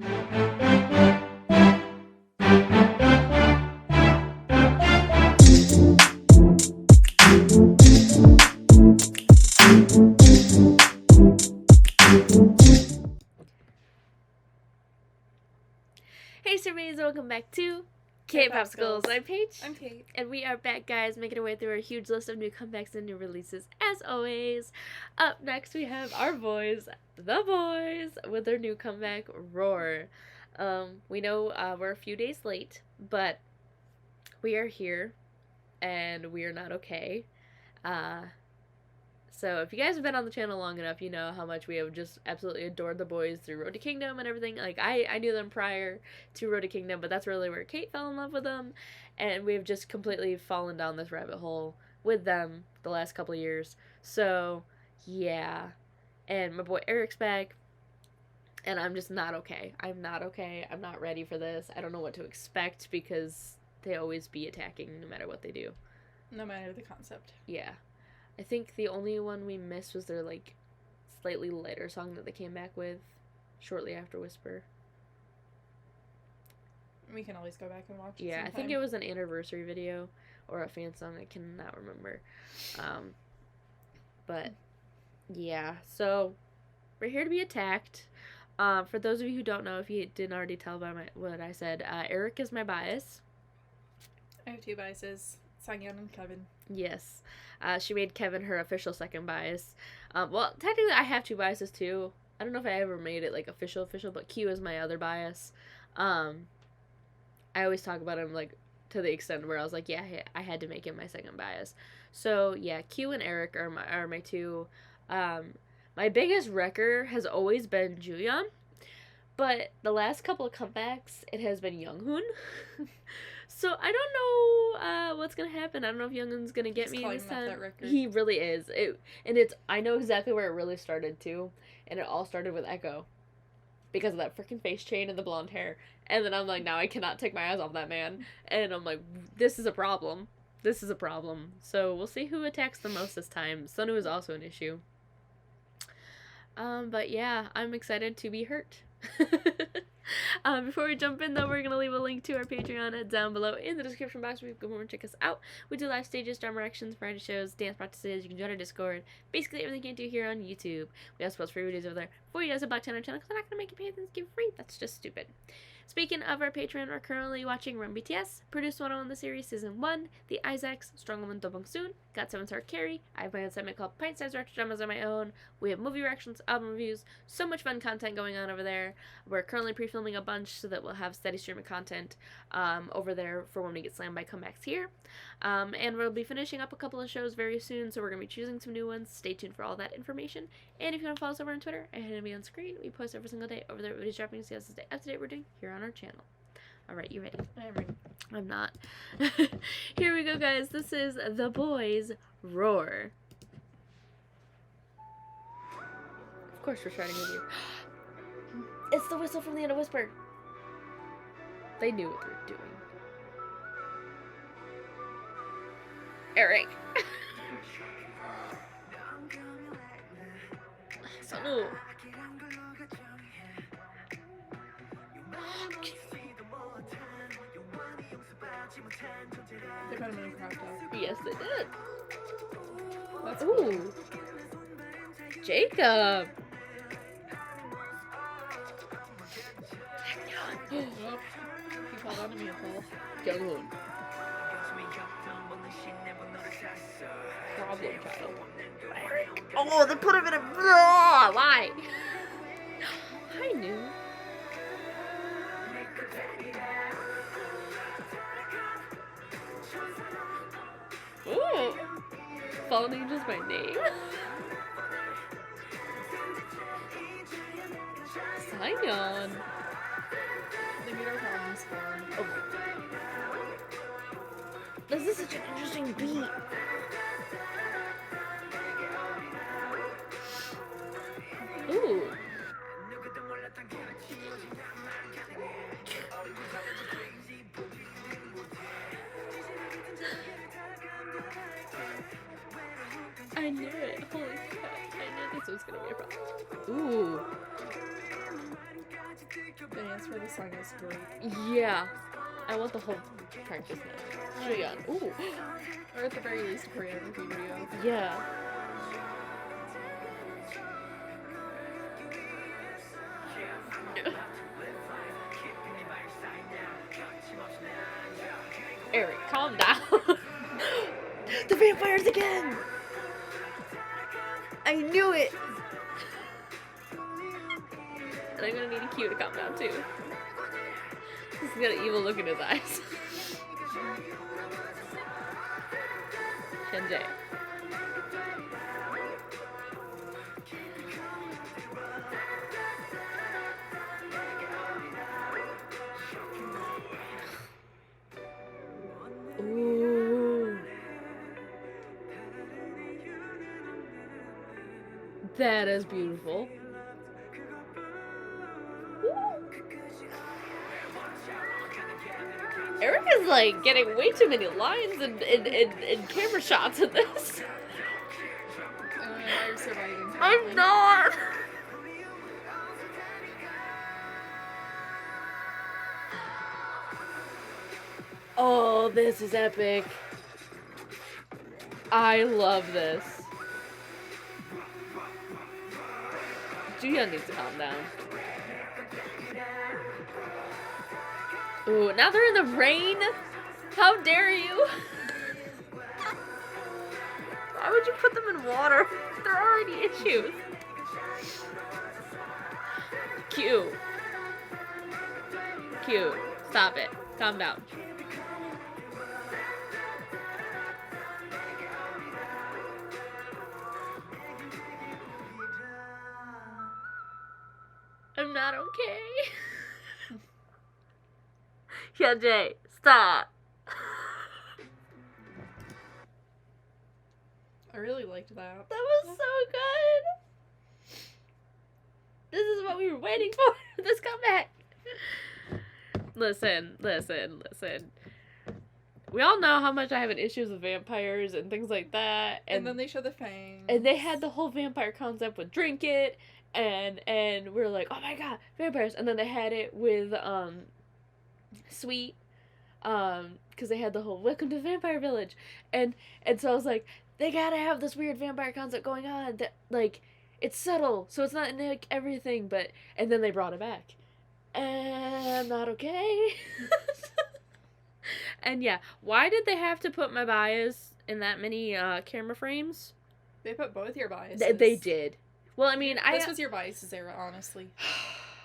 Hey surveys, welcome back to K-Popsicles. I'm Paige. I'm Kate. And we are back, guys, making our way through a huge list of new comebacks and new releases, as always. Up next, we have our boys, the Boyz, with their new comeback, Roar. We know we're a few days late, but we are here, and we are not okay. So if you guys have been on the channel long enough, you know how much we have just absolutely adored the Boyz through Road to Kingdom and everything. Like, I knew them prior to Road to Kingdom, but that's really where Kate fell in love with them. And we've just completely fallen down this rabbit hole with them the last couple of years. So, yeah. And my boy Eric's back. And I'm just not okay. I'm not okay. I'm not ready for this. I don't know what to expect because they always be attacking no matter what they do. No matter the concept. Yeah. I think the only one we missed was their, like, slightly lighter song that they came back with shortly after Whisper. We can always go back and watch it. Yeah, sometime. I think it was an anniversary video or a fan song. I cannot remember. But, yeah. So, we're here to be attacked. For those of you who don't know, if you didn't already tell by what I said, Eric is my bias. I have two biases. Sangyeon and Kevin. Yes. She made Kevin her official second bias. Well, technically I have two biases too. I don't know if I ever made it like official, but Q is my other bias. I always talk about him like to the extent where I was like, yeah, I had to make him my second bias. So yeah, Q and Eric are my two. My biggest wrecker has always been Juyeon, but the last couple of comebacks it has been Younghoon. So I don't know what's gonna happen. I don't know if Younghoon's gonna get me this time. That record. He really is. I know exactly where it really started too, and it all started with Echo, because of that freaking face chain and the blonde hair. And then I'm like, now I cannot take my eyes off that man, and I'm like, this is a problem. This is a problem. So we'll see who attacks the most this time. Sunu is also an issue. But yeah, I'm excited to be hurt. Before we jump in, though, we're going to leave a link to our Patreon down below in the description box where you can go over and check us out. We do live stages, drama reactions, variety shows, dance practices. You can join our Discord. Basically, everything you can do here on YouTube. We also post free videos over there for you guys at Black Channel channel because we're not going to make you pay Thanksgiving free. That's just stupid. Speaking of our Patreon, we're currently watching Run BTS, Produced 101 the series, Season 1, The Isaacs, Strong Woman Dobong Soon, Got 7 Star Carry. I have my own segment called Pint Size Retro Dramas on my own. We have movie reactions, album reviews, so much fun content going on over there. We're currently pre-filming a bunch so that we'll have steady stream of content over there for when we get slammed by comebacks here. And we'll be finishing up a couple of shows very soon, so we're going to be choosing some new ones. Stay tuned for all that information. And if you want to follow us over on Twitter, ahead of me on screen. We post every single day over there. Videos dropping, see us stay up to date we're doing here on our channel. Alright, you ready? I'm ready. I'm not. Here we go, guys. This is the Boyz Roar. Of course we're starting with you. It's the whistle from the end of Whisper. They knew what they were doing. Eric. Sunu. They put him in a crop top. Yes, they did. That's Ooh. Jacob. Cool. Oh, he called on me a pole. Younghoon. Problem child. Oh, they put him in a. Why? I knew. Ooh. Fallen Angel's my name. Saigon. They made our problems fun. Oh. This is such an interesting beat. Ooh. I knew it. Holy crap. I knew this was gonna be a problem. Ooh. The dance for the song is great. Yeah. I want the whole practice now. Julian. Ooh. Or at the very least, a choreography video. Yeah. Eric, calm down. The vampires again! I knew it! And I'm gonna need a cue to calm down too. He's got an evil look in his eyes. Shenjay. Ooh. That is beautiful. Eric is like getting way too many lines and camera shots in this. I'm surviving. I'm not! Oh, this is epic. I love this. Juyeon needs to calm down. Ooh, now they're in the rain? How dare you? Why would you put them in water? There are already issues. Q. Q. Stop it. Calm down. I'm not okay. Hyunjae, stop. I really liked that. That was so good. This is what we were waiting for. This comeback. Listen. We all know how much I have an issues with vampires and things like that. And then they show the fangs. And they had the whole vampire concept with Drink It. And we're like, oh my god, vampires. And then they had it with Sweet. Because they had the whole Welcome to the Vampire Village. And so I was like, they gotta have this weird vampire concept going on that, like, it's subtle, so it's not in, like, everything, but, and then they brought it back. And not okay. And yeah, why did they have to put my bias in that many, camera frames? They put both your biases. They did. Well, I mean, This was your biases era, honestly.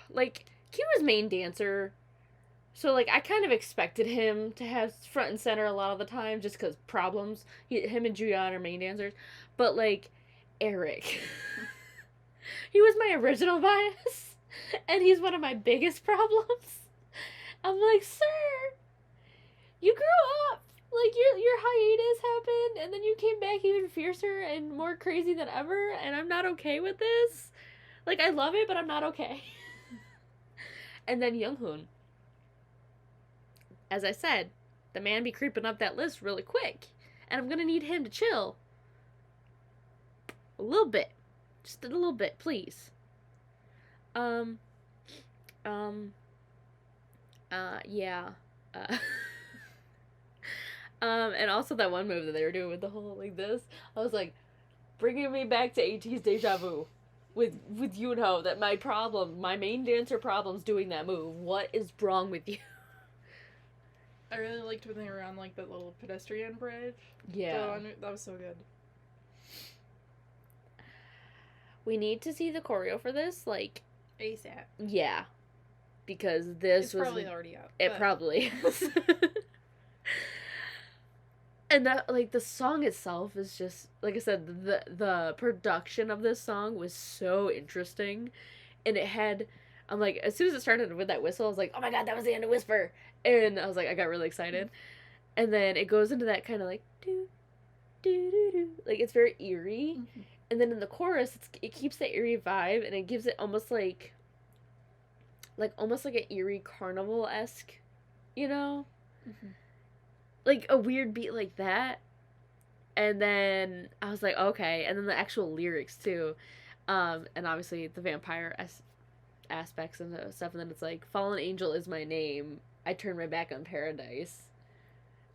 Like, Q was main dancer, so, like, I kind of expected him to have front and center a lot of the time, just because problems. Him and Juyeon are main dancers. But, like, Eric. He was my original bias, and he's one of my biggest problems. I'm like, sir, you grew up. Like, your hiatus happened, and then you came back even fiercer and more crazy than ever, and I'm not okay with this. Like, I love it, but I'm not okay. And then Younghoon. As I said, the man be creeping up that list really quick. And I'm gonna need him to chill. A little bit. Just a little bit, please. Yeah. And also that one move that they were doing with the whole, like, this. I was like, bringing me back to AT's Deja Vu. With Yoonho, that my main dancer problem's doing that move. What is wrong with you? I really liked when they were on, like, that little pedestrian bridge. Yeah. That was so good. We need to see the choreo for this, like... ASAP. Yeah. Because this was... It's probably already out. It probably is. And that, like, the song itself is just... Like I said, the production of this song was so interesting. And it had... I'm like, as soon as it started with that whistle, I was like, oh my god, that was the end of Whisper. And I was like, I got really excited. And then it goes into that kind of like, doo, doo, doo, doo. Like, it's very eerie. Mm-hmm. And then in the chorus, it keeps that eerie vibe, and it gives it almost like almost like an eerie carnival-esque, you know? Mm-hmm. Like, a weird beat like that. And then I was like, okay. And then the actual lyrics, too. And obviously, the vampire aspects and stuff, and then it's like, fallen angel is my name. I turned my back on paradise.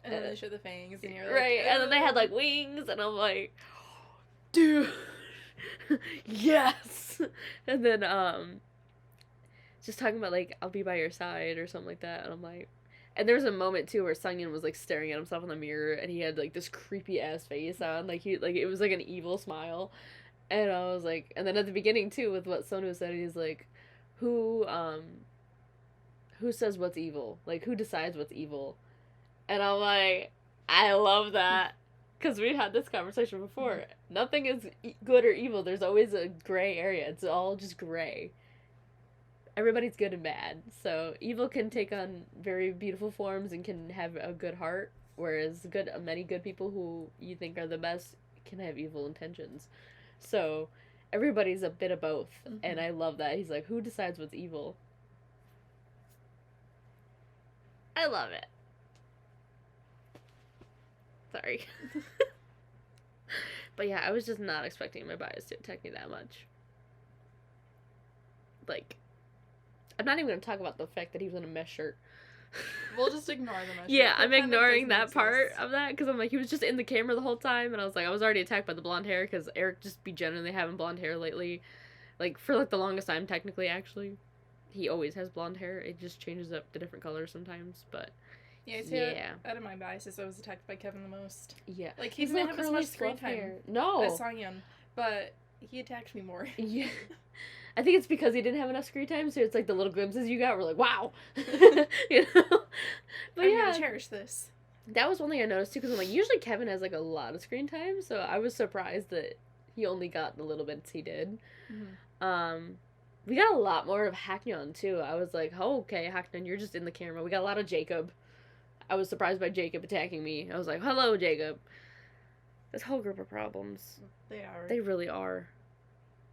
And then they show the fangs, and you're like, right, and then they had like wings, and I'm like, dude, yes. And then just talking about like, I'll be by your side or something like that, and I'm like, and there was a moment too where Sungyeon was like staring at himself in the mirror, and he had like this creepy ass face on, like it was like an evil smile, and I was like, and then at the beginning too with what Sonu said, he's like, who says what's evil? Like, who decides what's evil? And I'm like, I love that. Because we had this conversation before. Nothing is good or evil. There's always a gray area. It's all just gray. Everybody's good and bad. So evil can take on very beautiful forms and can have a good heart. Whereas many good people who you think are the best can have evil intentions. So everybody's a bit of both. Mm-hmm. And I love that. He's like, who decides what's evil? I love it. Sorry. But yeah, I was just not expecting my bias to attack me that much. Like, I'm not even going to talk about the fact that he was in a mesh shirt. We'll just ignore the mesh shirt. Yeah, I'm ignoring that part of that, because I'm like, he was just in the camera the whole time, and I was like, I was already attacked by the blonde hair, because Eric just be genuinely having blonde hair lately. Like, for like the longest time, technically, actually. He always has blonde hair. It just changes up the different colors sometimes, but... Yeah, out of my biases, I was attacked by Kevin the most. Yeah. Like, he didn't have as much screen time no. as Songyeon, but he attacked me more. Yeah. I think it's because he didn't have enough screen time, so it's like the little glimpses you got were like, wow. You know? But I'm gonna cherish this. That was one thing I noticed, too, because I'm like, usually Kevin has, like, a lot of screen time, so I was surprised that he only got the little bits he did. Mm-hmm. We got a lot more of Haknyeon, too. I was like, oh, okay, Haknyeon, you're just in the camera. We got a lot of Jacob. I was surprised by Jacob attacking me. I was like, hello, Jacob. This whole group of problems. They are. They really are.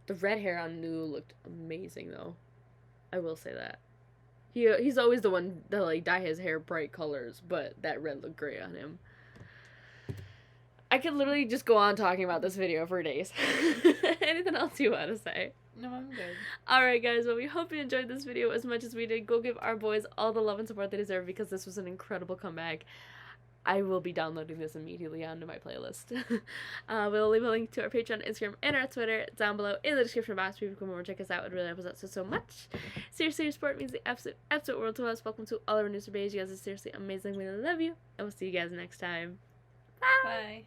The red hair on Nu looked amazing, though. I will say that. He's always the one that, like, dye his hair bright colors, but that red looked great on him. I could literally just go on talking about this video for days. Anything else you want to say? No, I'm good. Alright, guys, well, we hope you enjoyed this video as much as we did. Go give our boys all the love and support they deserve, because this was an incredible comeback. I will be downloading this immediately onto my playlist. We'll leave a link to our Patreon, Instagram, and our Twitter down below in the description box. If you come over and check us out, it really helps us out so much. Seriously, your support means the absolute world to us. Welcome to all our new surveys. You guys are seriously amazing. We love you, and we'll see you guys next time. Bye! Bye.